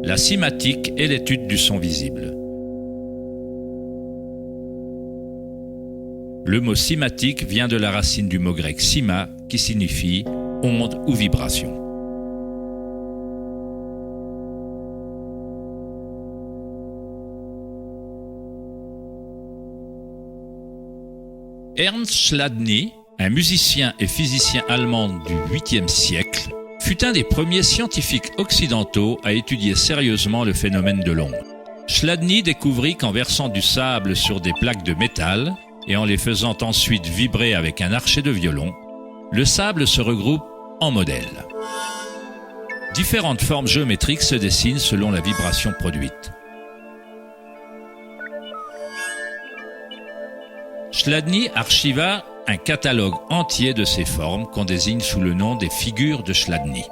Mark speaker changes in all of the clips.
Speaker 1: La cymatique est l'étude du son visible. Le mot cymatique vient de la racine du mot grec cyma qui signifie onde ou vibration. Ernst Chladni, un musicien et physicien allemand du 8e siècle, fut un des premiers scientifiques occidentaux à étudier sérieusement le phénomène de l'onde. Chladni découvrit qu'en versant du sable sur des plaques de métal et en les faisant ensuite vibrer avec un archet de violon, le sable se regroupe en modèles. Différentes formes géométriques se dessinent selon la vibration produite. Chladni archiva un catalogue entier de ces formes qu'on désigne sous le nom des figures de Chladni.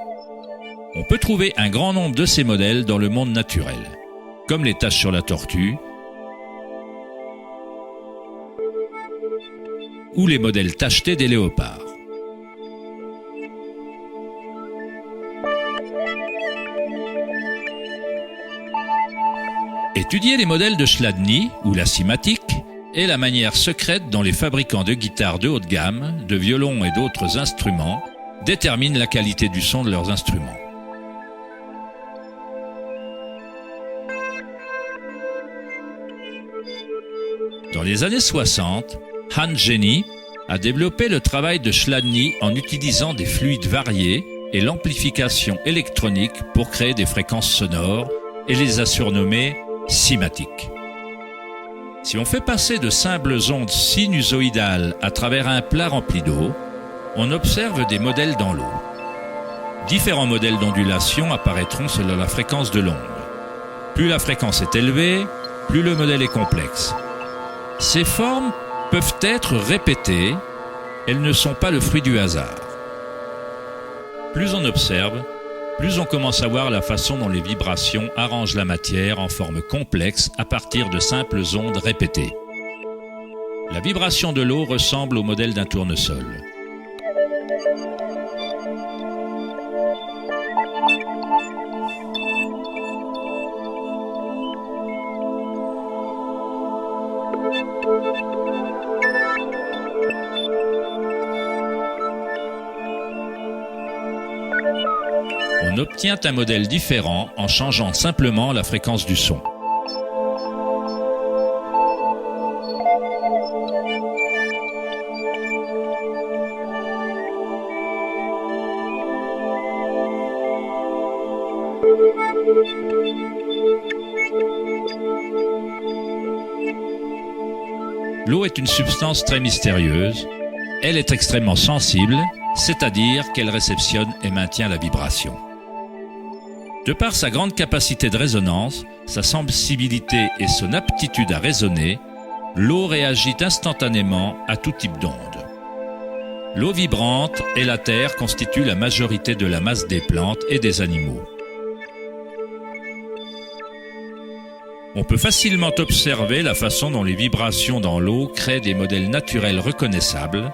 Speaker 1: On peut trouver un grand nombre de ces modèles dans le monde naturel, comme les taches sur la tortue ou les modèles tachetés des léopards. Étudier les modèles de Chladni ou la cymatique est la manière secrète dont les fabricants de guitares de haute gamme, de violons et d'autres instruments déterminent la qualité du son de leurs instruments. Dans les années 60, Hans Jenny a développé le travail de Chladni en utilisant des fluides variés et l'amplification électronique pour créer des fréquences sonores et les a surnommées cymatiques. Si on fait passer de simples ondes sinusoïdales à travers un plat rempli d'eau, on observe des modèles dans l'eau. Différents modèles d'ondulation apparaîtront selon la fréquence de l'onde. Plus la fréquence est élevée, plus le modèle est complexe. Ces formes peuvent être répétées, elles ne sont pas le fruit du hasard. Plus on observe, plus on commence à voir la façon dont les vibrations arrangent la matière en forme complexe à partir de simples ondes répétées. La vibration de l'eau ressemble au modèle d'un tournesol. On obtient un modèle différent en changeant simplement la fréquence du son. L'eau est une substance très mystérieuse. Elle est extrêmement sensible, c'est-à-dire qu'elle réceptionne et maintient la vibration. De par sa grande capacité de résonance, sa sensibilité et son aptitude à résonner, l'eau réagit instantanément à tout type d'onde. L'eau vibrante et la terre constituent la majorité de la masse des plantes et des animaux. On peut facilement observer la façon dont les vibrations dans l'eau créent des modèles naturels reconnaissables,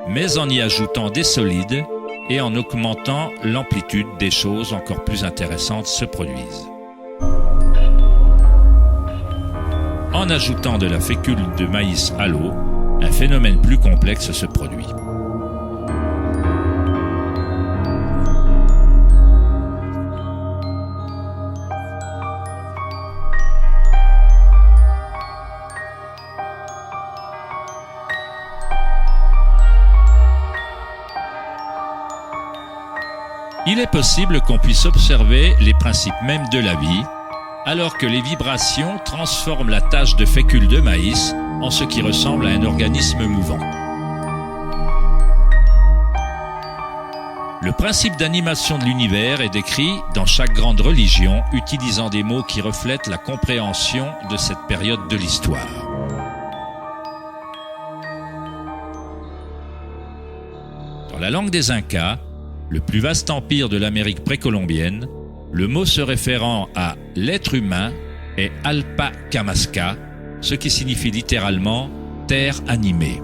Speaker 1: mais en y ajoutant des solides et en augmentant l'amplitude, des choses encore plus intéressantes se produisent. En ajoutant de la fécule de maïs à l'eau, un phénomène plus complexe se produit. Il est possible qu'on puisse observer les principes mêmes de la vie, alors que les vibrations transforment la tache de fécule de maïs en ce qui ressemble à un organisme mouvant. Le principe d'animation de l'univers est décrit dans chaque grande religion, utilisant des mots qui reflètent la compréhension de cette période de l'histoire. Dans la langue des Incas, le plus vaste empire de l'Amérique précolombienne, le mot se référant à l'être humain est Alpacamasca, ce qui signifie littéralement « terre animée ».